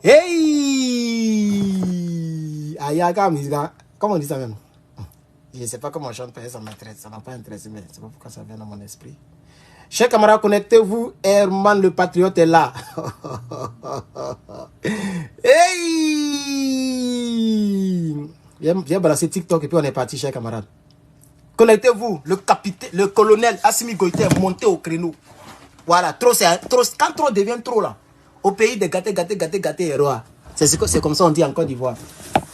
Hey! Ayaka Musica. Comment on dit ça même? Je ne sais pas comment on chante, ça m'intéresse. Ça ne m'a pas intéressé, mais c'est pas pourquoi ça vient dans mon esprit. Chers camarades, connectez-vous. Herman le patriote est là. Hey! Viens balancer TikTok et puis on est parti, chers camarades. Connectez-vous. Le colonel Assimi Goïta est monté au créneau. Voilà, trop, quand trop devient trop là. Au pays de gâté et roi. C'est comme ça on dit en Côte d'Ivoire.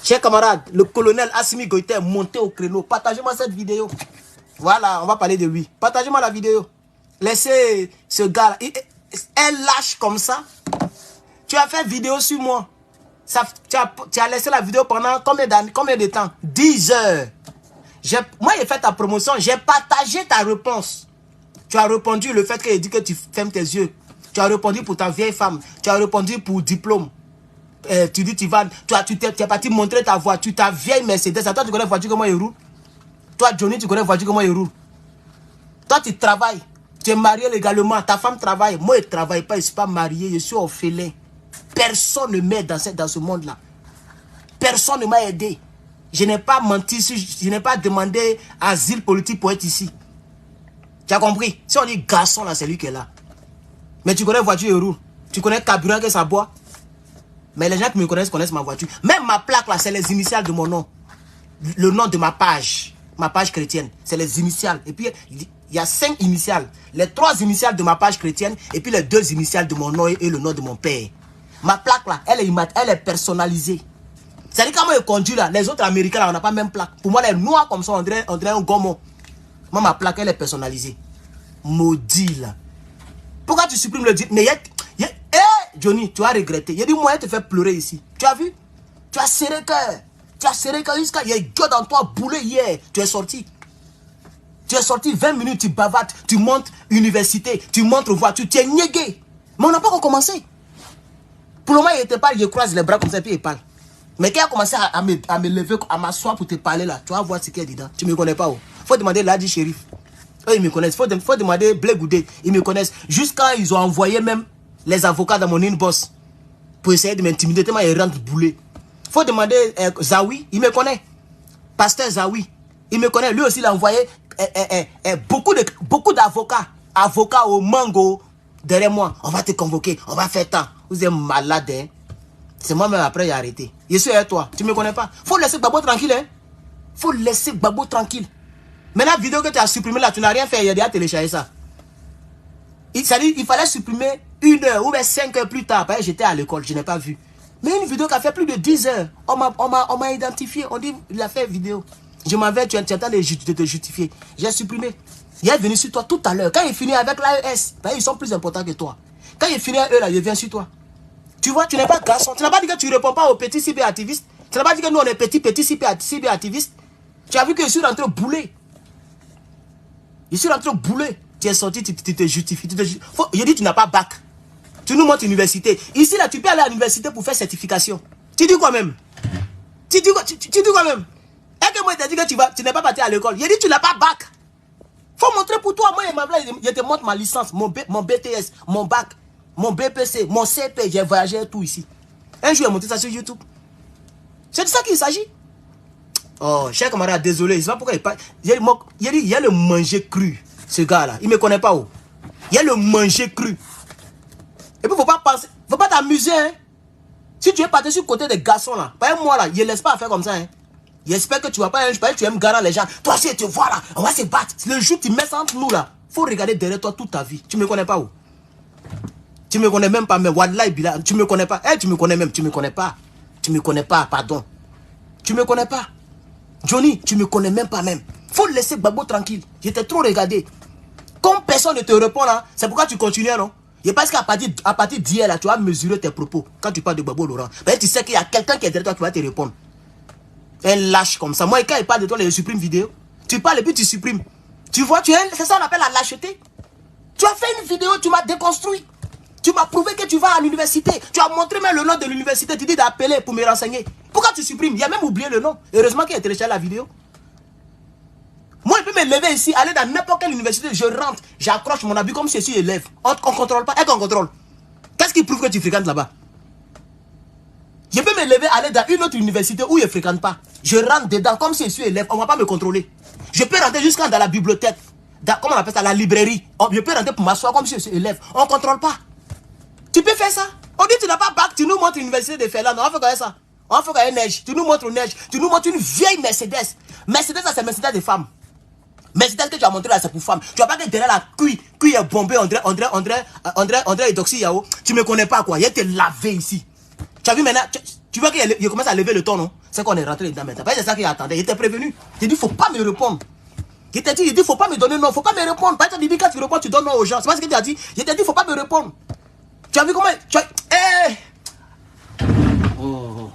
Chers camarades, le colonel Assimi Goïta est monté au créneau. Partagez-moi cette vidéo. Voilà, on va parler de lui. Partagez-moi la vidéo. Laissez ce gars, un lâche comme ça. Tu as fait vidéo sur moi. Tu as laissé la vidéo pendant combien de temps? 10 heures. Moi, j'ai fait ta promotion. J'ai partagé ta réponse. Tu as répondu le fait qu'il dit que tu fermes tes yeux. Tu as répondu pour ta vieille femme. Tu as répondu pour diplôme. Tu dis tu vas. Tu es parti montrer ta voiture, ta vieille Mercedes. Toi, tu connais la voiture comment il roule? Toi, Johnny, tu connais la voiture comment il roule? Toi, tu travailles. Tu es marié légalement, ta femme travaille. Moi, je ne travaille pas, je ne suis pas marié, je suis orphelin. Personne ne m'aide dans ce monde-là. Personne ne m'a aidé. Je n'ai pas menti, je n'ai pas demandé asile politique pour être ici. Tu as compris? Si on dit garçon, là, c'est lui qui est là. Mais tu connais la voiture, il roule. Tu connais le carburant que ça boit. Mais les gens qui me connaissent ma voiture. Même ma plaque, là, c'est les initiales de mon nom. Le nom de ma page chrétienne, c'est les initiales. Et puis, il y a 5 initiales. Les 3 initiales de ma page chrétienne et puis les 2 initiales de mon nom et le nom de mon père. Ma plaque là, elle est personnalisée. C'est-à-dire quand moi je conduis là, les autres américains là, on n'a pas même plaque. Pour moi, les noirs comme ça, on dirait un gommon. Moi, ma plaque, elle est personnalisée. Maudit là. Pourquoi tu supprimes le dit? Mais Johnny, tu as regretté. Il a dit, moi, je te fais pleurer ici. Tu as vu? Tu as serré cœur. Tu as serré cœur jusqu'à... Il y a Dieu dans toi, boulet hier. Tu es sorti. Tu es sorti 20 minutes, tu bavates, tu montes université, tu montes voiture, tu es niégué. Mais on n'a pas encore commencé. Pour le moment, il te parle, il croise les bras comme ça et puis il parle. Mais quand il a commencé à me lever, à m'asseoir pour te parler là, tu vas voir ce qu'il y a dedans. Tu ne me connais pas. Il faut demander Ladi Shérif. Eux, ils me connaissent. Il faut demander Blé Goudé. Ils me connaissent. Jusqu'à ils ont envoyé même les avocats dans mon inbox pour essayer de m'intimider tellement ils rentrent boulet. Il faut demander Zawi. Il me connaît. Pasteur Zawi. Il me connaît. Lui aussi, il a envoyé beaucoup d'avocats. Avocats au mango derrière moi. On va te convoquer. On va faire tant. Vous êtes malade, hein? C'est moi-même après, j'ai arrêté. Je suis avec toi. Tu ne me connais pas. Faut laisser Gbagbo tranquille, hein? Faut laisser Gbagbo tranquille. Mais la vidéo que tu as supprimée là, tu n'as rien fait. Il a déjà téléchargé ça. Il fallait supprimer 1 heure ou 5 heures plus tard. J'étais à l'école, je n'ai pas vu. Mais une vidéo qui a fait plus de 10 heures. On m'a identifié. On dit, il a fait vidéo. Je m'en vais, tu es en train de te justifier. J'ai supprimé. Il est venu sur toi tout à l'heure. Quand il finit avec l'AES, ils sont plus importants que toi. Quand il finit avec eux, là, il vient sur toi. Tu vois, tu n'es pas garçon. Tu n'as pas dit que tu ne réponds pas aux petits cyberactivistes. Tu n'as pas dit que nous, on est petits cyberactivistes. Tu as vu que je suis rentré au boulet. Je suis rentré au boulet. Tu es sorti, tu te justifies. Je dis, tu n'as pas bac. Tu nous montres l'université. Ici, là, tu peux aller à l'université pour faire certification. Tu dis quoi même? Tu dis quoi même? Et que moi, je te dis que tu n'es pas parti à l'école. Je dis, tu n'as pas bac. Faut montrer pour toi. Moi, je te montre ma licence, mon BTS, mon bac, mon BPC, mon CP. J'ai voyagé tout ici. Un jour, j'ai monté ça sur YouTube. C'est de ça qu'il s'agit. Oh, cher camarade, désolé. Je ne sais pas pourquoi il parle. Il y a le manger cru. Ce gars-là, il ne me connaît pas. Oh. Il y a le manger cru. Et puis, faut pas t'amuser. Hein. Si tu es parti sur le côté des garçons, là, pas moi, là, je ne laisse pas faire comme ça. Hein. J'espère que tu vas pas, tu aimes garant les gens. Toi, si tu vois là, on va se battre. Le jour que tu mets ça entre nous là, faut regarder derrière toi toute ta vie. Tu me connais pas où? Tu me connais même pas, mais Wallahi Bila, tu me connais pas. Tu me connais même, tu me connais pas. Tu me connais pas, pardon. Tu me connais pas. Johnny, tu me connais même pas même. Faut laisser Gbagbo tranquille. J'étais trop regardé. Comme personne ne te répond là, c'est pourquoi tu continues, non? Et parce qu'à partir d'hier là, tu vas mesurer tes propos quand tu parles de Gbagbo Laurent. Ben, tu sais qu'il y a quelqu'un qui est derrière toi qui va te répondre. Un lâche comme ça. Moi, quand il parle de toi, il supprime vidéo. Tu parles et puis tu supprimes. Tu vois, c'est ça qu'on appelle la lâcheté. Tu as fait une vidéo, tu m'as déconstruit. Tu m'as prouvé que tu vas à l'université. Tu as montré même le nom de l'université. Tu dis d'appeler pour me renseigner. Pourquoi tu supprimes? Il a même oublié le nom. Heureusement qu'il a téléchargé la vidéo. Moi, je peux me lever ici, aller dans n'importe quelle université, je rentre, j'accroche mon habit comme si je suis élève. On ne contrôle pas. Est-ce qu'on contrôle? Qu'est-ce qui prouve que tu fréquentes là-bas? Je peux me lever, aller dans une autre université où je ne fréquente pas. Je rentre dedans comme si je suis élève. On ne va pas me contrôler. Je peux rentrer jusqu'à dans la bibliothèque. Comment on appelle ça? La librairie. Je peux rentrer pour m'asseoir comme si je suis élève. On ne contrôle pas. Tu peux faire ça. On dit tu n'as pas bac, tu nous montres l'université de Finlande. On va faire comme ça. On va faire comme neige. Tu nous montres une neige. Tu nous montres une vieille Mercedes. Mercedes, c'est Mercedes des femmes. Mercedes que tu as montré là, c'est pour femmes. Tu vois pas que derrière la cuille est bombée, André Edoxy Yao. Tu me connais pas quoi. Il a été lavé ici. Tu as vu maintenant, tu vois qu'il commence à lever le ton, non? C'est qu'on est rentré dedans maintenant. C'est ça qu'il attendait. Il était prévenu. Il dit, faut pas me répondre. Il t'a dit, faut pas me donner non, faut pas me répondre. Par exemple, quand tu réponds, tu donnes non aux gens. C'est pas ce qu'il t'a dit. Il t'a dit, faut pas me répondre. Tu as vu comment? Hey! Oh.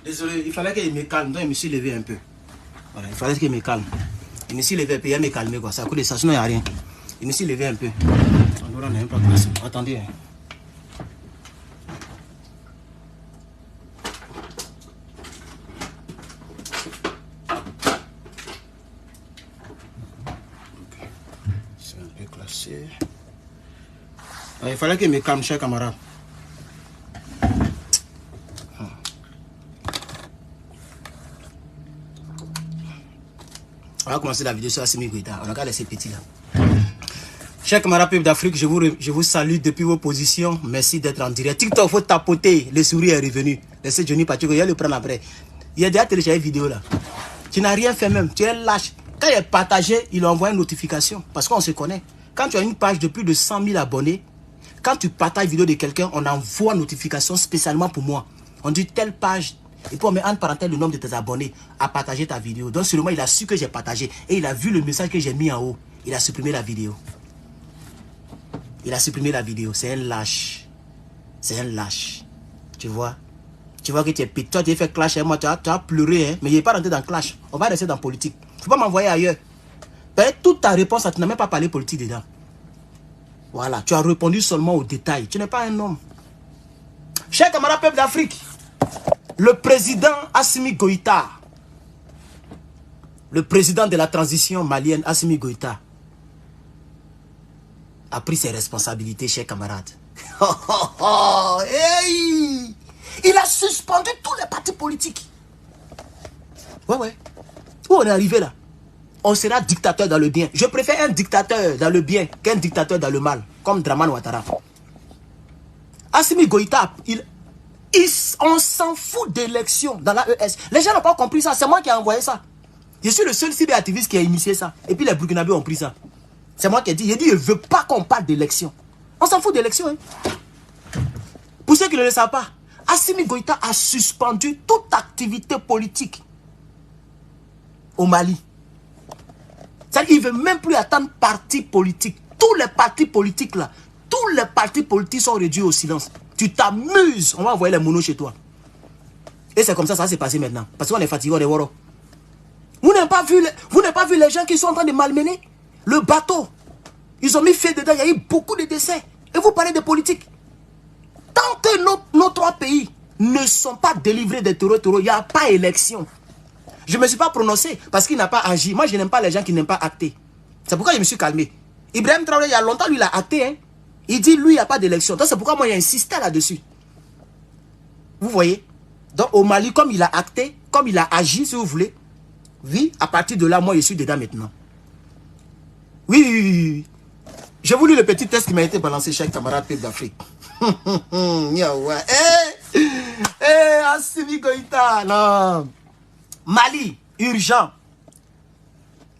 Désolé, il fallait qu'il me calme, donc je me suis levé un peu. Voilà, il fallait qu'il me calme. Je me suis levé un peu, il a me calmer quoi. Ça coûte de ça, sinon il n'y a rien. Je me suis levé un peu. On n'a même pas classé. Attendez. Hein. C'est un peu classé. Il fallait qu'il me calme, cher camarade. On va commencer la vidéo sur Assimi Goïta. On regarde ces petits là. Chers camarades peuple d'Afrique, je vous salue depuis vos positions. Merci d'être en direct. TikTok, il faut tapoter. Le sourire est revenu. Laissez Johnny Pacheco, il va le prendre après. Il a déjà téléchargé une vidéo là. Tu n'as rien fait même. Tu es lâche. Quand il est partagé, il envoie une notification. Parce qu'on se connaît. Quand tu as une page de plus de 100 000 abonnés, quand tu partages une vidéo de quelqu'un, on envoie une notification spécialement pour moi. On dit telle page. Et puis on met entre parenthèses le nombre de tes abonnés à partager ta vidéo. Donc seulement il a su que j'ai partagé. Et il a vu le message que j'ai mis en haut. Il a supprimé la vidéo. Il a supprimé la vidéo. C'est un lâche. C'est un lâche. Tu vois? Tu vois que tu es pété. Toi tu as fait clash avec moi. Tu as pleuré. Hein? Mais il n'est pas rentré dans clash. On va rester dans politique. Il ne faut pas m'envoyer ailleurs. Peut-être toute ta réponse, tu n'as même pas parlé politique dedans. Voilà. Tu as répondu seulement aux détails. Tu n'es pas un homme. Chers camarades peuple d'Afrique. Le président Assimi Goïta, le président de la transition malienne Assimi Goïta, a pris ses responsabilités, chers camarades. Hey! Il a suspendu tous les partis politiques. Ouais. Où on est arrivé là? On sera dictateur dans le bien. Je préfère un dictateur dans le bien qu'un dictateur dans le mal, comme Dramane Ouattara. Assimi Goïta, on s'en fout d'élection dans l'AES. Les gens n'ont pas compris ça. C'est moi qui ai envoyé ça. Je suis le seul cyberactiviste qui a initié ça. Et puis les Burkinabés ont pris ça. C'est moi qui ai dit. J'ai dit, je ne veux pas qu'on parle d'élection. On s'en fout d'élection. Hein. Pour ceux qui ne le savent pas, Assimi Goïta a suspendu toute activité politique au Mali. C'est-à-dire qu'il ne veut même plus attendre parti politique. Tous les partis politiques là, tous les partis politiques sont réduits au silence. Tu t'amuses, on va envoyer les monos chez toi. Et c'est comme ça, ça s'est passé maintenant. Parce qu'on est fatigué, on est woro. Vous n'avez pas vu les gens qui sont en train de malmener le bateau. Ils ont mis feu dedans, il y a eu beaucoup de décès. Et vous parlez de politique. Tant que nos trois pays ne sont pas délivrés des taureaux, il n'y a pas élection. Je ne me suis pas prononcé parce qu'il n'a pas agi. Moi, je n'aime pas les gens qui n'aiment pas acter. C'est pourquoi je me suis calmé. Ibrahim Traoré, il y a longtemps, lui, il a acté. Hein. Il dit, lui, il n'y a pas d'élection. Donc, c'est pourquoi moi, j'ai insisté là-dessus. Vous voyez? Donc, au Mali, comme il a acté, comme il a agi, si vous voulez, oui, à partir de là, moi, je suis dedans maintenant. Oui. J'ai voulu le petit test qui m'a été balancé chez camarade peuple d'Afrique. Assimi Goïta, non. Mali, urgent.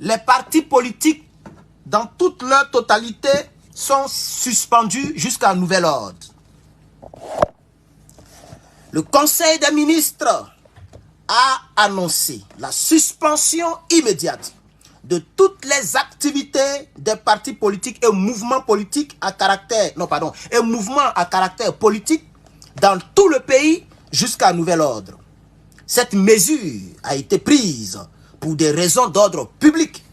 Les partis politiques, dans toute leur totalité, sont suspendus jusqu'à nouvel ordre. Le Conseil des ministres a a annoncé la suspension immédiate de toutes les activités des partis politiques et mouvements politiques à caractère, non pardon, et mouvements à caractère politique dans tout le pays jusqu'à nouvel ordre. Cette mesure a été prise pour des raisons d'ordre public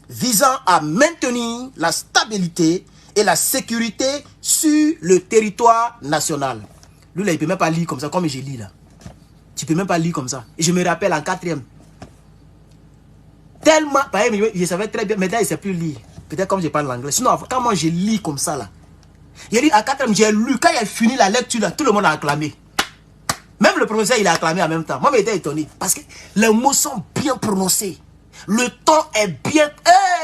visant à maintenir la stabilité et la sécurité sur le territoire national. Lui là, il ne peut même pas lire comme ça, comme je lis là. Tu ne peux même pas lire comme ça. Et je me rappelle en 4e. Tellement, par exemple, je savais très bien, mais là, il ne sait plus lire. Peut-être comme je parle l'anglais. Sinon, quand moi je lis comme ça là, il dit à 4e, j'ai lu, quand il a fini la lecture là, tout le monde a acclamé. Même le professeur, il a acclamé en même temps. Moi, j'étais étonné. Parce que les mots sont bien prononcés. Le ton est bien...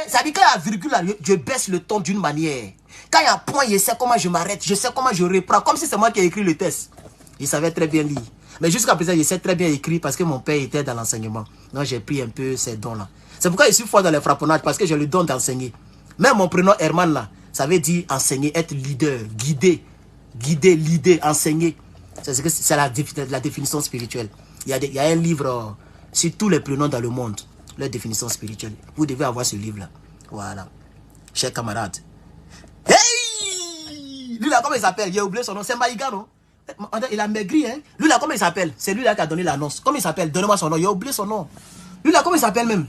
ça dit que la virgule, là, je baisse le ton d'une manière. Quand il y a un point, je sais comment je m'arrête. Je sais comment je reprends. Comme si c'est moi qui ai écrit le test. Je savais très bien lire. Mais jusqu'à présent, je sais très bien écrire parce que mon père était dans l'enseignement. Donc, j'ai pris un peu ces dons-là. C'est pourquoi je suis fort dans les frapponnades. Parce que j'ai le don d'enseigner. Même mon prénom Herman, là, ça veut dire enseigner, être leader, guider. Guider, leader, enseigner. C'est la définition spirituelle. Il y a un livre sur tous les prénoms dans le monde. La définition spirituelle. Vous devez avoir ce livre-là. Voilà. Chers camarades. Hey! Lui là, comment il s'appelle? J'ai oublié son nom. C'est Maïga, non? Il a maigri, hein? Lui là, comment il s'appelle? C'est lui là qui a donné l'annonce. Comment il s'appelle? Donnez-moi son nom. J'ai oublié son nom. Lui là, comment il s'appelle même?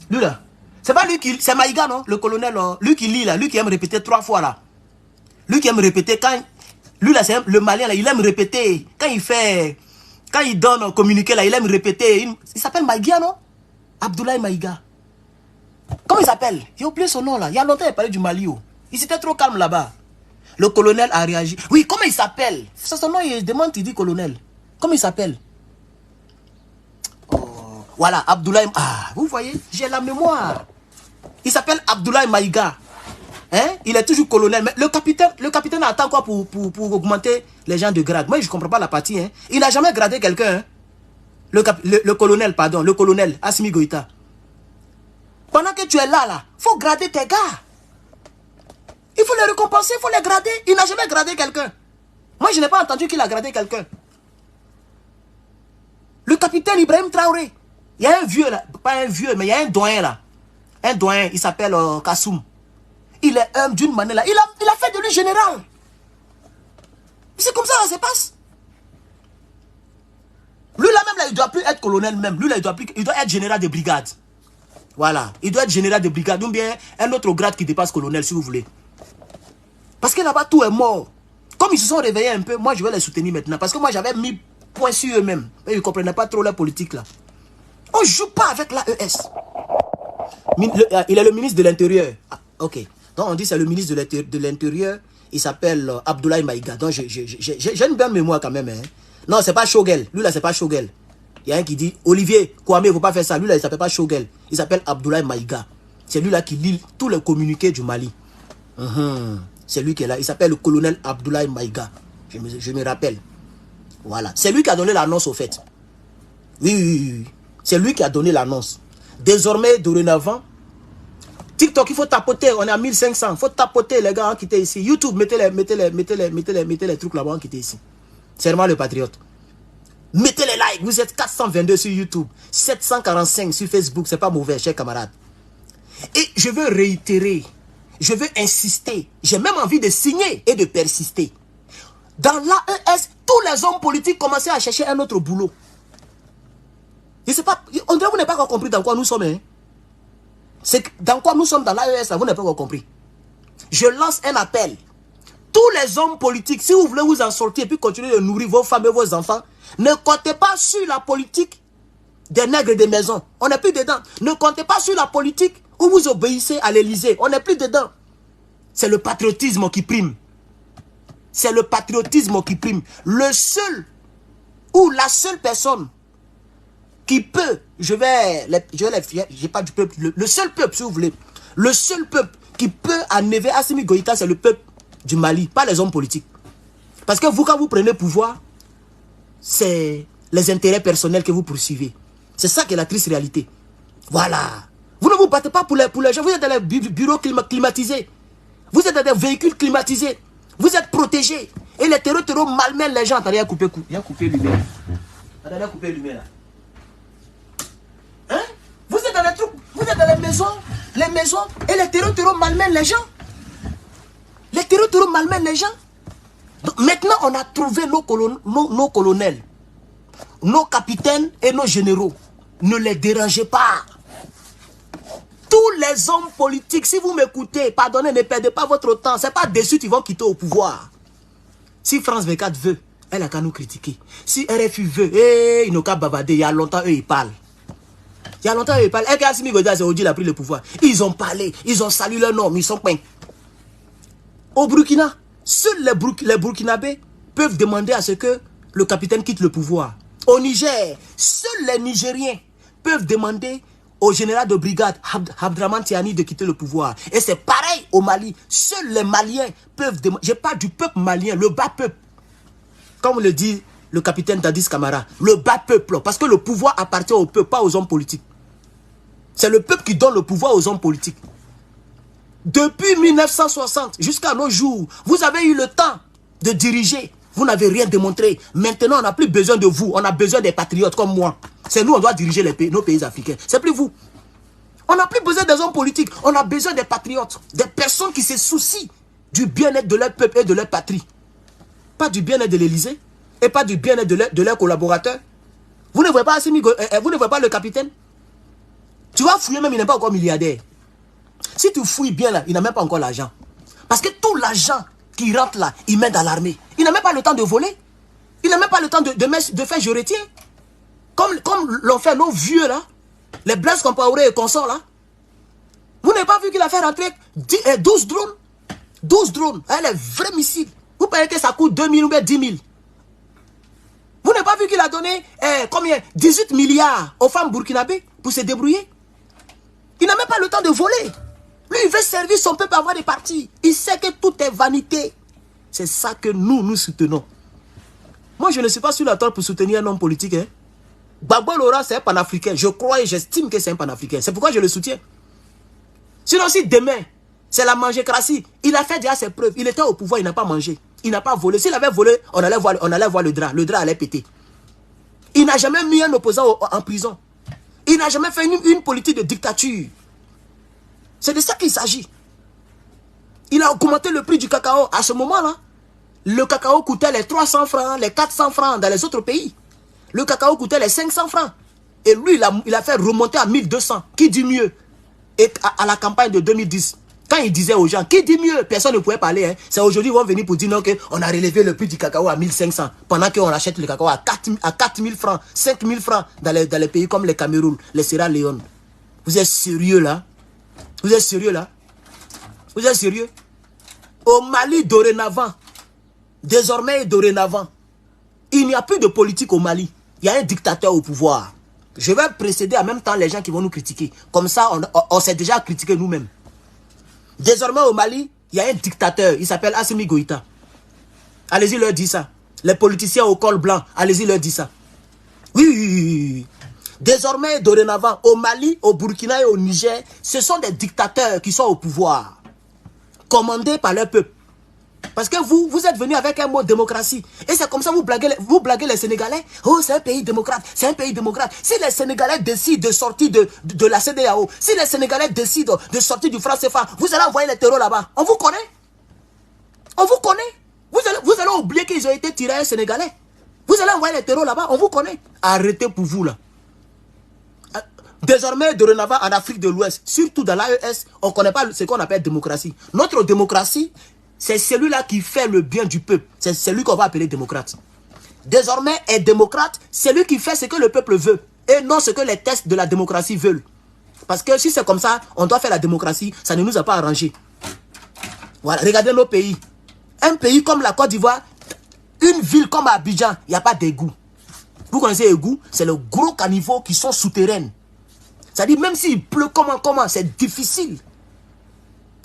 Lui là. C'est pas lui qui... C'est Maïga, non? Le colonel, lui qui lit là. Lui qui aime répéter 3 fois là. Lui qui aime répéter quand... Lui là, c'est le malien là. Il aime répéter. Quand il fait... Quand il donne un communiqué là, il aime répéter. Il s'appelle Maïga, non? Abdoulaye Maïga. Comment il s'appelle? J'ai oublié son nom là. Il y a longtemps il parlait du Mali. Oh. Il s'était trop calme là-bas. Le colonel a réagi. Oui, comment il s'appelle? C'est son nom, il demande, il dit colonel. Comment il s'appelle? Oh, voilà, Abdoulaye. Ah, vous voyez, j'ai la mémoire. Il s'appelle Abdoulaye Maïga. Hein? Il est toujours colonel. Mais le capitaine attend quoi pour augmenter les gens de grade? Moi, je ne comprends pas la partie. Hein? Il n'a jamais gradé quelqu'un. Hein? Le colonel, pardon, le colonel Assimi Goïta. Pendant que tu es là, il faut grader tes gars. Il faut les récompenser, il faut les grader. Il n'a jamais gradé quelqu'un. Moi, je n'ai pas entendu qu'il a gradé quelqu'un. Le capitaine Ibrahim Traoré. Il y a un vieux là, pas un vieux, mais il y a un doyen là. Un doyen, il s'appelle Kassoum. Il est homme d'une manière là. Il a fait de lui général. C'est comme ça, ça se passe. Lui là même là, il ne doit plus être colonel même. Lui là, il doit être général de brigade. Voilà. Il doit être général de brigade. Ou bien un autre grade qui dépasse colonel si vous voulez. Parce que là-bas tout est mort. Comme ils se sont réveillés un peu, moi je vais les soutenir maintenant. Parce que moi j'avais mis point sur eux-mêmes. Et ils ne comprenaient pas trop la politique là. On ne joue pas avec l'AES. Il est le ministre de l'Intérieur. Ah, ok. Donc on dit c'est le ministre de l'Intérieur. Il s'appelle Abdoulaye Maïga. Donc j'ai une bonne mémoire quand même. Hein. Non, c'est pas Shogel. Lui là, c'est pas Shogel. Il y a un qui dit Olivier Kwame, il ne faut pas faire ça. Lui là, il ne s'appelle pas Shogel. Il s'appelle Abdoulaye Maïga. C'est lui là qui lit tous les communiqués du Mali. C'est lui qui est là. Il s'appelle le colonel Abdoulaye Maïga. Je me rappelle. Voilà. C'est lui qui a donné l'annonce au fait. Oui. C'est lui qui a donné l'annonce. Désormais, dorénavant, TikTok, il faut tapoter. On est à 1500. Il faut tapoter les gars qui étaient ici. YouTube, mettez les trucs là-bas qui étaient ici. C'est vraiment le patriote. Mettez les likes. Vous êtes 422 sur YouTube. 745 sur Facebook. C'est pas mauvais, chers camarades. Et je veux réitérer. Je veux insister. J'ai même envie de signer et de persister. Dans l'AES, tous les hommes politiques commençaient à chercher un autre boulot. Je sais pas, on dirait que vous n'avez pas encore compris dans quoi nous sommes. Hein? C'est dans quoi nous sommes dans l'AES, vous n'avez pas encore compris. Je lance un appel. Tous les hommes politiques, si vous voulez vous en sortir et puis continuer de nourrir vos femmes et vos enfants, ne comptez pas sur la politique des nègres des maisons. On n'est plus dedans. Ne comptez pas sur la politique où vous obéissez à l'Élysée. On n'est plus dedans. C'est le patriotisme qui prime. C'est le patriotisme qui prime. Le seul ou la seule personne qui peut, j'ai pas du peuple, le seul peuple, si vous voulez, le seul peuple qui peut enlever Assimi Goïta, c'est le peuple du Mali, pas les hommes politiques. Parce que vous, quand vous prenez pouvoir, c'est les intérêts personnels que vous poursuivez. C'est ça qui est la triste réalité. Voilà. Vous ne vous battez pas pour les gens, vous êtes dans les bureaux climatisés. Vous êtes dans des véhicules climatisés. Vous êtes protégés. Et les terreaux malmènent les gens. Attendez, il a coupé lumière. Attendez, il a coupé lumière là. dans les maisons, et les terreaux malmènent les gens. Les terreaux malmènent les gens. Donc, maintenant, on a trouvé nos colonels, nos capitaines et nos généraux. Ne les dérangez pas. Tous les hommes politiques, si vous m'écoutez, pardonnez, ne perdez pas votre temps. Ce n'est pas dessus qu'ils vont quitter au pouvoir. Si France 24 veut, elle a qu'à nous critiquer. Si RFI veut, ils n'ont qu'à bavarder. Il y a longtemps, eux, ils parlent. Il y a longtemps, eux, ils parlent. Et Assimi Goïta, il a pris le pouvoir. Ils ont parlé, ils ont salué leur nom, ils sont peints. Au Burkina, seuls les Burkinabés peuvent demander à ce que le capitaine quitte le pouvoir. Au Niger, seuls les Nigériens peuvent demander au général de brigade Abdraman Tiani de quitter le pouvoir. Et c'est pareil au Mali. Seuls les Maliens peuvent demander. Je parle du peuple malien, le bas peuple. Comme le dit le capitaine Dadis Camara, le bas peuple. Parce que le pouvoir appartient au peuple, pas aux hommes politiques. C'est le peuple qui donne le pouvoir aux hommes politiques. Depuis 1960 jusqu'à nos jours, vous avez eu le temps de diriger. Vous n'avez rien démontré. Maintenant, on n'a plus besoin de vous. On a besoin des patriotes comme moi. C'est nous, on doit diriger nos pays africains. C'est plus vous. On n'a plus besoin des hommes politiques. On a besoin des patriotes. Des personnes qui se soucient du bien-être de leur peuple et de leur patrie. Pas du bien-être de l'Élysée. Et pas du bien-être de leurs collaborateurs. Vous ne voyez pas Assimi, vous ne voyez pas le capitaine? Tu vas fouiller même, il n'est pas encore milliardaire. Si tu fouilles bien là, il n'a même pas encore l'argent. Parce que tout l'argent qui rentre là, il met dans l'armée. Il n'a même pas le temps de voler. Il n'a même pas le temps de faire juretier. Comme l'ont fait nos vieux là. Les Blaise Compaoré et consorts là. Vous n'avez pas vu qu'il a fait rentrer 12 drones. 12 drones. Les vrais missiles. Vous payez que ça coûte 2 000 ou bien 10 000. Vous n'avez pas vu qu'il a donné combien 18 milliards aux femmes burkinabées pour se débrouiller. Il n'a même pas le temps de voler. Lui, il veut servir son peuple avant de partir. Il sait que tout est vanité. C'est ça que nous soutenons. Moi, je ne suis pas sur la table pour soutenir un homme politique. Hein. Gbagbo Laurent, c'est un panafricain. Je crois et j'estime que c'est un panafricain. C'est pourquoi je le soutiens. Sinon, si demain, c'est la mangécratie, il a fait déjà ses preuves. Il était au pouvoir, il n'a pas mangé. Il n'a pas volé. S'il avait volé, on allait voir le drap. Le drap allait péter. Il n'a jamais mis un opposant en prison. Il n'a jamais fait une politique de dictature. C'est de ça qu'il s'agit. Il a augmenté le prix du cacao. À ce moment-là, le cacao coûtait les 300 francs, les 400 francs dans les autres pays. Le cacao coûtait les 500 francs. Et lui, il a fait remonter à 1200. Qui dit mieux? Et à la campagne de 2010, quand il disait aux gens, qui dit mieux? Personne ne pouvait parler. Hein. C'est aujourd'hui qu'ils vont venir pour dire non, qu'on a relevé le prix du cacao à 1500. Pendant qu'on achète le cacao à 4000 francs, 5000 francs dans les pays comme le Cameroun, les Sierra Leone. Vous êtes sérieux là? Vous êtes sérieux là? Vous êtes sérieux? Au Mali dorénavant, désormais dorénavant, il n'y a plus de politique au Mali. Il y a un dictateur au pouvoir. Je vais précéder en même temps les gens qui vont nous critiquer. Comme ça, on s'est déjà critiqué nous-mêmes. Désormais au Mali, il y a un dictateur. Il s'appelle Assimi Goïta. Allez-y leur dire ça. Les politiciens au col blanc, allez-y leur dire ça. Oui. Désormais, dorénavant, au Mali, au Burkina et au Niger, ce sont des dictateurs qui sont au pouvoir. Commandés par leur peuple. Parce que vous êtes venus avec un mot démocratie. Et c'est comme ça que vous blaguez les Sénégalais. Oh, c'est un pays démocrate. C'est un pays démocrate. Si les Sénégalais décident de sortir de la CEDEAO, si les Sénégalais décident de sortir du franc CFA, vous allez envoyer les terreaux là-bas. On vous connaît. On vous connaît. Vous allez oublier qu'ils ont été tirés à un Sénégalais. Vous allez envoyer les terreaux là-bas. On vous connaît. Arrêtez pour vous là. Désormais, dorénavant, en Afrique de l'Ouest, surtout dans l'AES, on ne connaît pas ce qu'on appelle démocratie. Notre démocratie, c'est celui-là qui fait le bien du peuple. C'est celui qu'on va appeler démocrate. Désormais, est démocrate, c'est lui qui fait ce que le peuple veut. Et non ce que les tests de la démocratie veulent. Parce que si c'est comme ça, on doit faire la démocratie, ça ne nous a pas arrangé. Voilà, regardez nos pays. Un pays comme la Côte d'Ivoire, une ville comme Abidjan, il n'y a pas d'égout. Vous connaissez l'égout? C'est le gros caniveau qui sont souterrains. C'est-à-dire, même s'il pleut, comment, c'est difficile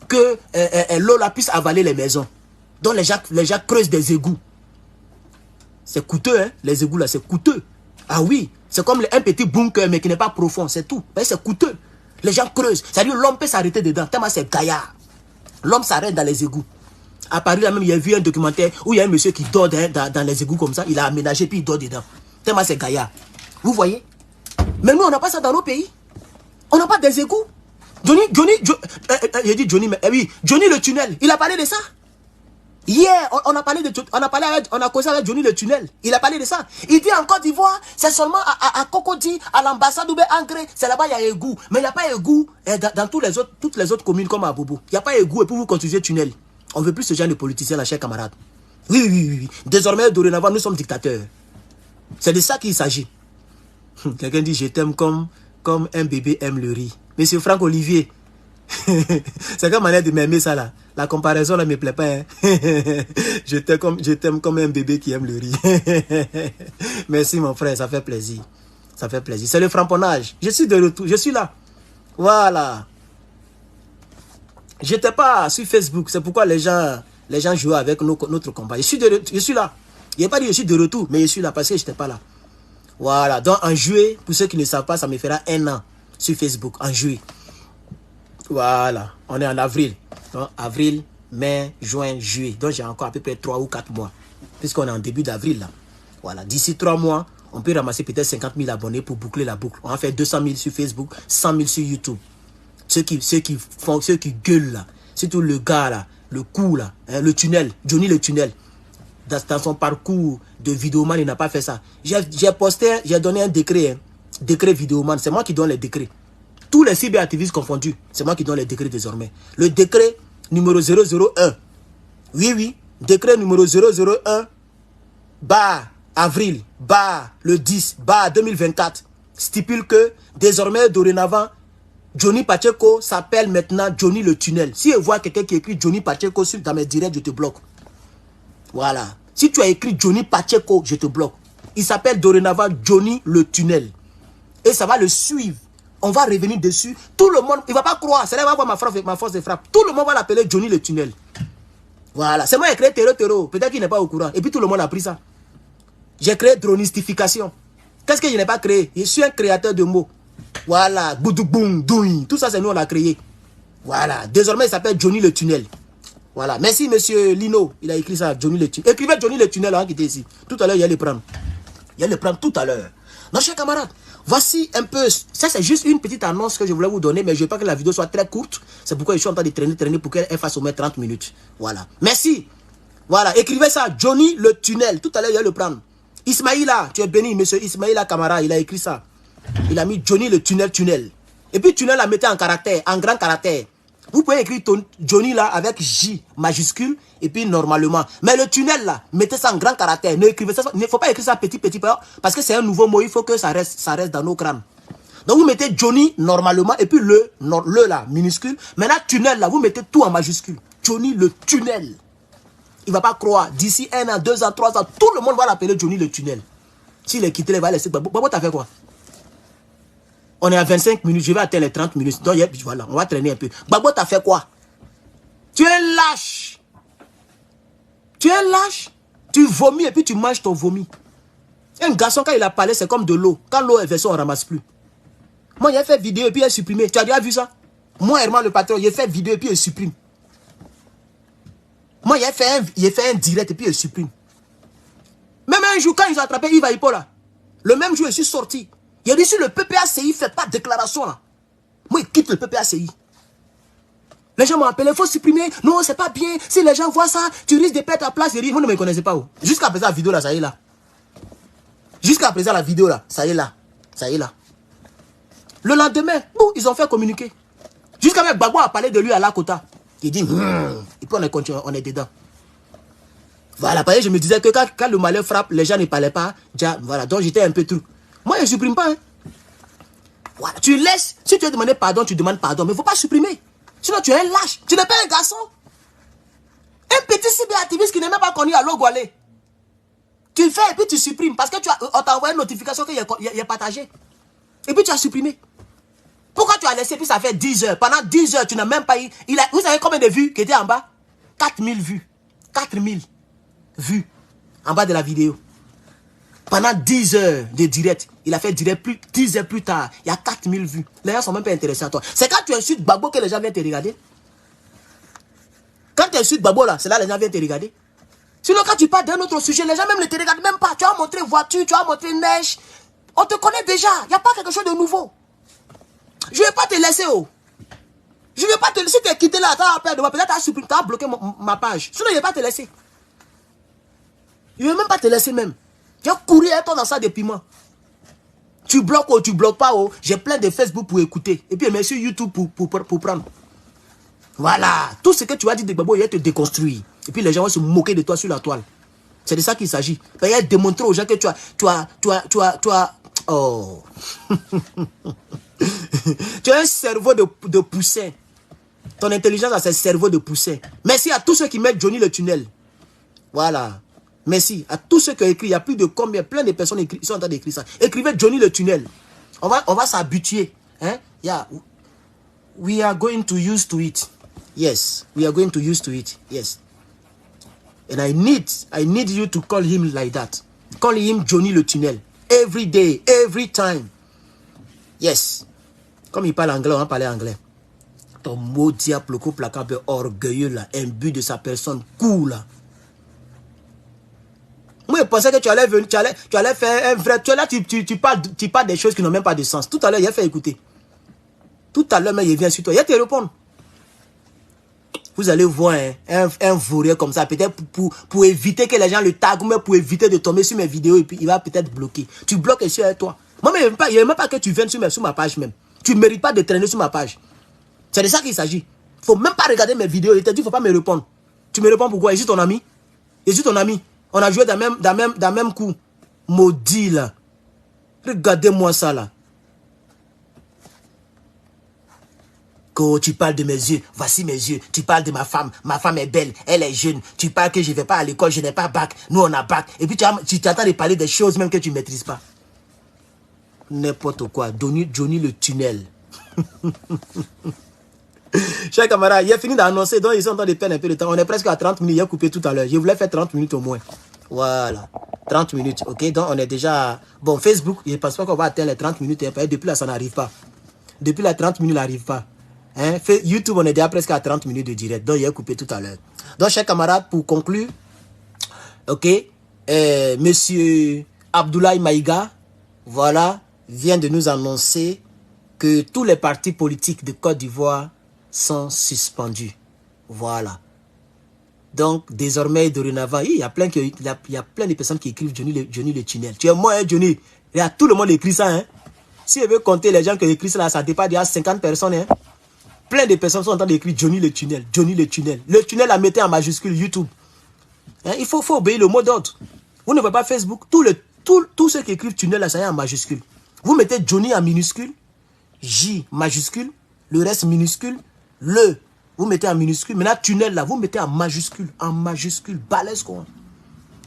que l'eau puisse avaler les maisons. Donc les gens creusent des égouts. C'est coûteux, hein, les égouts là, c'est coûteux. Ah oui, c'est comme un petit bunker, mais qui n'est pas profond, c'est tout. C'est coûteux. Les gens creusent. C'est-à-dire, l'homme peut s'arrêter dedans, tellement c'est gaillard. L'homme s'arrête dans les égouts. À Paris, là même, il y a vu un documentaire où il y a un monsieur qui dort dans les égouts comme ça, il a aménagé, puis il dort dedans. Tellement c'est gaillard. Vous voyez? Mais nous, on n'a pas ça dans nos pays. On n'a pas des égouts. J'ai dit Johnny, mais oui, Johnny le tunnel, il a parlé de ça. Hier, on a causé avec Johnny le tunnel. Il a parlé de ça. Il dit en Côte d'Ivoire, c'est seulement à Cocody, à l'ambassade ou à Angré, c'est là-bas il y a égout. Mais il n'y a pas égout dans toutes les autres communes comme à Bobo. Il n'y a pas égout et pour vous construire tunnel. On ne veut plus ce genre de politiciens là, chers camarades. Oui. Désormais, dorénavant, nous sommes dictateurs. C'est de ça qu'il s'agit. Quelqu'un dit, je t'aime comme un bébé aime le riz. Monsieur Franck Olivier, c'est quelle manière de m'aimer ça là? La comparaison là me plaît pas. Hein? Je t'aime comme un bébé qui aime le riz. Merci mon frère, ça fait plaisir. Ça fait plaisir. C'est le framponnage. Je suis de retour, je suis là. Voilà. J'étais pas sur Facebook, c'est pourquoi les gens jouaient avec notre combat. Je suis là. Il n'y a pas dit je suis de retour, mais je suis là parce que je n'étais pas là. Voilà. Donc en juillet, pour ceux qui ne savent pas, ça me fera 1 an sur Facebook, en juillet. Voilà. On est en avril. Donc avril, mai, juin, juillet. Donc j'ai encore à peu près 3 ou 4 mois. Puisqu'on est en début d'avril là. Voilà. D'ici 3 mois, on peut ramasser peut-être 50 000 abonnés pour boucler la boucle. On va faire 200 000 sur Facebook, 100 000 sur YouTube. Ceux qui gueulent là, surtout le gars là, le coup là, hein, le tunnel, Johnny le tunnel. Dans son parcours de vidéoman, il n'a pas fait ça. J'ai posté, j'ai donné un décret, décret vidéoman, c'est moi qui donne les décrets. Tous les cyberactivistes confondus, c'est moi qui donne les décrets désormais. Le décret numéro 001. Oui, décret numéro 001, avril, le 10, 2024, stipule que désormais, dorénavant, Johnny Pacheco s'appelle maintenant Johnny le tunnel. Si je vois quelqu'un qui écrit Johnny Pacheco dans mes directs, je te bloque. Voilà. Si tu as écrit Johnny Pacheco, je te bloque. Il s'appelle dorénavant Johnny le tunnel. Et ça va le suivre. On va revenir dessus. Tout le monde, il ne va pas croire. C'est là qu'il va voir ma force de frappe. Tout le monde va l'appeler Johnny le tunnel. Voilà. C'est moi qui ai créé Terreau. Peut-être qu'il n'est pas au courant. Et puis tout le monde a pris ça. J'ai créé dronistification. Qu'est-ce que je n'ai pas créé? Je suis un créateur de mots. Voilà, boudouboum, douille. Tout ça, c'est nous, on l'a créé. Voilà. Désormais, il s'appelle Johnny le tunnel. Voilà. Merci, monsieur Lino. Il a écrit ça, Johnny le tunnel. Écrivez Johnny le tunnel, hein, qui était ici. Tout à l'heure, il allait le prendre. Il allait le prendre tout à l'heure. Non, chers camarades, voici un peu. Ça, c'est juste une petite annonce que je voulais vous donner, mais je ne veux pas que la vidéo soit très courte. C'est pourquoi je suis en train de traîner pour qu'elle fasse au moins 30 minutes. Voilà. Merci. Voilà. Écrivez ça, Johnny le tunnel. Tout à l'heure, il allait le prendre. Ismaïla, tu es béni, monsieur Ismaïla Camara, il a écrit ça. Il a mis Johnny le tunnel. Et puis tunnel la mettez en caractère, en grand caractère. Vous pouvez écrire Johnny là avec J majuscule et puis normalement. Mais le tunnel là, mettez ça en grand caractère. Ne écrivez ça, il ne faut pas écrire ça petit parce que c'est un nouveau mot, il faut que ça reste dans nos crânes. Donc vous mettez Johnny normalement et puis le là minuscule. Maintenant tunnel là, vous mettez tout en majuscule. Johnny le tunnel. Il ne va pas croire. D'ici 1 an, 2 ans, 3 ans, tout le monde va l'appeler Johnny le tunnel. S'il est quitté, il va laisser. Babo, t'as fait quoi? On est à 25 minutes, je vais atteindre les 30 minutes. Donc, voilà, on va traîner un peu. Babo, t'as fait quoi? Tu es lâche. Tu es lâche. Tu vomis et puis tu manges ton vomi. Un garçon, quand il a parlé, c'est comme de l'eau. Quand l'eau est versée, on ne ramasse plus. Moi, j'ai fait vidéo et puis il a supprimé. Tu as déjà vu ça? Moi, Herman le patron, j'ai fait vidéo et puis il supprime. Moi, il a fait un direct et puis il supprime. Même un jour, quand ils ont attrapé Yves Aipo là, le même jour, je suis sorti. Il a dit si le PPACI ne fait pas de déclaration là, moi, il quitte le PPACI. Les gens m'ont appelé, il faut supprimer. Non, c'est pas bien. Si les gens voient ça, tu risques de perdre ta place. Moi, ne me connaissais pas. Jusqu'à présent, la vidéo là, ça y est là. Jusqu'à présent, la vidéo là, ça y est là. Ça y est là. Le lendemain, ils ont fait communiquer. Jusqu'à même Gbagbo a parlé de lui à Lakota. Il dit, et puis on est dedans. Voilà, parce que je me disais que quand le malheur frappe, les gens ne parlaient pas. Déjà, voilà, donc j'étais un peu trou. Moi, je ne supprime pas. Hein. Voilà, tu laisses. Si tu veux demander pardon, tu demandes pardon. Mais il ne faut pas supprimer. Sinon, tu es un lâche. Tu n'es pas un garçon. Un petit cyberactiviste qui n'est même pas connu à Logoualé. Tu fais et puis tu supprimes. Parce que on t'a envoyé une notification qu'il est partagé. Et puis tu as supprimé. Pourquoi tu as laissé, puis ça fait 10 heures. Pendant 10 heures, tu n'as même pas eu... Vous savez combien de vues qui étaient en bas? 4000 vues. 4000 vues en bas de la vidéo. Pendant 10 heures de direct. Il a fait direct 10 heures plus tard. Il y a 4000 vues. Les gens ne sont même pas intéressés à toi. C'est quand tu insultes Gbagbo que les gens viennent te regarder. Quand tu insultes Gbagbo là, c'est là que les gens viennent te regarder. Sinon, quand tu parles d'un autre sujet, les gens même ne te regardent même pas. Tu as montré voiture, tu as montré neige. On te connaît déjà. Il n'y a pas quelque chose de nouveau. Je ne vais pas te laisser. Oh. Je ne vais pas te laisser, tu es quitté là, tu as peur de moi, peut-être tu as bloqué ma page. Sinon, je ne vais pas te laisser. Je ne vais même pas te laisser même. Tu as couru un temps dans ça depuis moi. Tu bloques ou tu bloques pas, oh. J'ai plein de Facebook pour écouter. Et puis, je mets sur YouTube pour prendre. Voilà. Tout ce que tu as dit de Gbagbo, il va te déconstruire. Et puis, les gens vont se moquer de toi sur la toile. C'est de ça qu'il s'agit. Il va démontrer aux gens que tu as... Oh. Tu as un cerveau de poussin. Ton intelligence a ce cerveau de poussin. Merci à tous ceux qui mettent Johnny le tunnel. Voilà. Merci à tous ceux qui ont écrit. Il y a plus de combien, plein de personnes qui sont en train d'écrire ça. Écrivez Johnny le tunnel. On va s'habituer. Hein? Yeah. We are going to use to it. Yes. We are going to use to it. Yes. And I need you to call him like that. Call him Johnny le tunnel. Every day, every time. Yes. Comme il parle anglais, on va parler anglais. Ton maudit aploco placable orgueilleux là, imbu de sa personne, cool là. Moi, je pensais que tu allais venir, tu allais faire un vrai... Tu parles des choses qui n'ont même pas de sens. Tout à l'heure, il a fait écouter. Tout à l'heure, mais il vient sur toi. Il va te répondre. Vous allez voir un vaurien comme ça, peut-être pour éviter que les gens le taguent, mais pour éviter de tomber sur mes vidéos, et puis il va peut-être bloquer. Tu bloques sur toi. Moi, il n'y a même pas que tu viennes sur ma page même. Tu ne mérites pas de traîner sur ma page. C'est de ça qu'il s'agit. Il ne faut même pas regarder mes vidéos. Il te dit, il ne faut pas me répondre. Tu me réponds pourquoi? Je suis ton ami. Je suis ton ami. On a joué dans même coup. Maudit là. Regardez-moi ça là. Quand tu parles de mes yeux, voici mes yeux. Tu parles de ma femme est belle, elle est jeune. Tu parles que je ne vais pas à l'école, je n'ai pas bac. Nous on a bac. Et puis tu t'attends de parler des choses même que tu ne maîtrises pas. N'importe quoi. Johnny le tunnel. Chers camarades, il a fini d'annoncer, donc ils sont en train de perdre un peu de temps. On est presque à 30 minutes, il a coupé tout à l'heure. Je voulais faire 30 minutes au moins. Voilà, 30 minutes, ok. Donc on est déjà... Bon, Facebook, je ne pense pas qu'on va atteindre les 30 minutes. Depuis là, ça n'arrive pas. Depuis là, 30 minutes n'arrive pas. Hein? YouTube, on est déjà presque à 30 minutes de direct. Donc il a coupé tout à l'heure. Donc, chers camarades, pour conclure, ok, monsieur Abdoulaye Maïga, voilà, vient de nous annoncer que tous les partis politiques de Côte d'Ivoire sont suspendus. Voilà. Donc, désormais, dorénavant, il y a plein de personnes qui écrivent Johnny le tunnel. Tu es moi, hein, Johnny. Il y a tout le monde écrit ça. Hein. Si je veux compter les gens qui écrivent ça, ça dépasse déjà 50 personnes. Hein. Plein de personnes sont en train d'écrire Johnny le tunnel. Johnny le tunnel. Le tunnel, la mettez en majuscule YouTube. Hein, il faut obéir le mot d'ordre. Vous ne voyez pas Facebook. Tous ceux qui écrivent tunnel, là, ça y est en majuscule. Vous mettez Johnny en minuscule. J majuscule. Le reste minuscule. Vous mettez en minuscule. Maintenant, tunnel là, vous mettez en majuscule. En majuscule. Balèze quoi.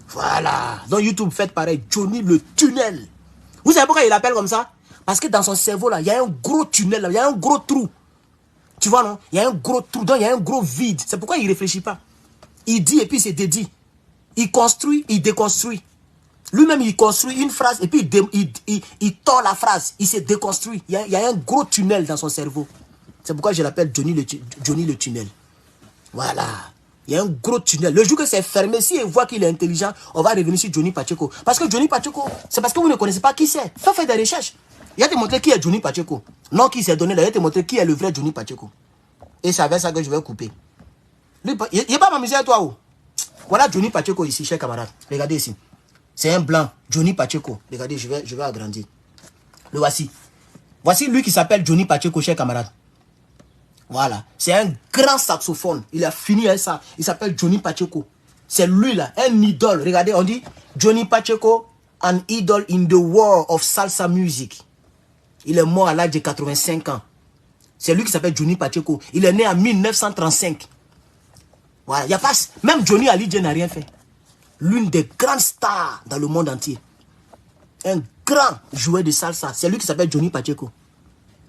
Voilà. Donc YouTube, faites pareil. Johnny le tunnel. Vous savez pourquoi il l'appelle comme ça? Parce que dans son cerveau là, il y a un gros tunnel là. Il y a un gros trou. Tu vois non? Il y a un gros trou. Donc il y a un gros vide. C'est pourquoi il ne réfléchit pas. Il dit et puis il se dédie. Il construit, il déconstruit. Lui-même, il construit une phrase et puis il tord la phrase. Il se déconstruit. Il y a un gros tunnel dans son cerveau. C'est pourquoi je l'appelle Johnny le tunnel. Voilà. Il y a un gros tunnel. Le jour que c'est fermé, si il voit qu'il est intelligent, on va revenir sur Johnny Pacheco. Parce que Johnny Pacheco, c'est parce que vous ne connaissez pas qui c'est. Faites des recherches. Il va te montrer qui est Johnny Pacheco. Non, qui s'est donné là. Il va te montrer qui est le vrai Johnny Pacheco. Et c'est avec ça que je vais couper. Lui, il n'est pas m'amuser à toi. Oh. Voilà Johnny Pacheco ici, chers camarades. Regardez ici. C'est un blanc. Johnny Pacheco. Regardez, je vais agrandir. Le voici. Voici lui qui s'appelle Johnny Pacheco, chers camarades. Voilà. C'est un grand saxophone. Il a fini avec ça. Il s'appelle Johnny Pacheco. C'est lui là, un idole. Regardez, on dit Johnny Pacheco, an idol in the world of salsa music. Il est mort à l'âge de 85 ans. C'est lui qui s'appelle Johnny Pacheco. Il est né en 1935. Voilà. Y a pas, même Johnny Hallyday n'a rien fait. L'une des grandes stars dans le monde entier. Un grand joueur de salsa. C'est lui qui s'appelle Johnny Pacheco.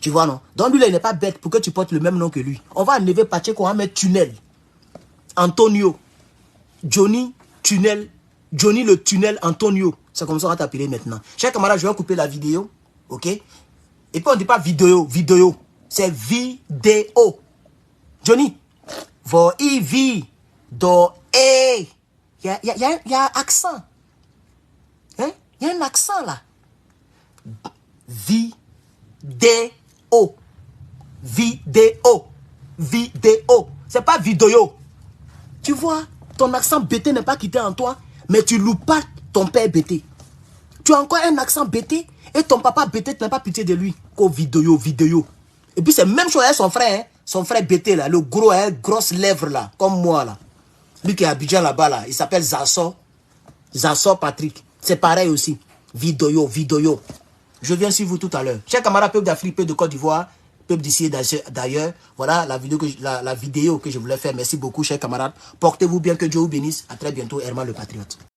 Tu vois, non? Donc lui, là, il n'est pas bête pour que tu portes le même nom que lui. On va enlever Pacheco, on va mettre Tunnel. Antonio. Johnny Tunnel. Johnny le Tunnel Antonio. C'est comme ça qu'on va t'appeler maintenant. Chers camarades, je vais couper la vidéo. Ok? Et puis on ne dit pas vidéo. Vidéo. C'est vidéo. Johnny. V. Do. E. Il y a un accent. Hein? Il y a un accent là. Vidéo. Vidéo. Vidéo. C'est pas vidéo. Tu vois, ton accent bêté n'est pas quitté en toi, mais tu loues pas ton père bêté. Tu as encore un accent bêté et ton papa bêté, tu n'as pas pitié de lui. Qu'au vidéo. Et puis c'est même chose avec son frère, hein? Son frère bêté là, le gros, hein, grosse lèvre là, comme moi là. Lui qui est à Abidjan là-bas là, il s'appelle Zassor Patrick. C'est pareil aussi. Vidéo. Je viens sur vous tout à l'heure. Chers camarades, peuple d'Afrique, peuple de Côte d'Ivoire, peuple d'ici et d'ailleurs, voilà la vidéo que je voulais faire. Merci beaucoup, chers camarades. Portez-vous bien, que Dieu vous bénisse. À très bientôt, Herman le Patriote.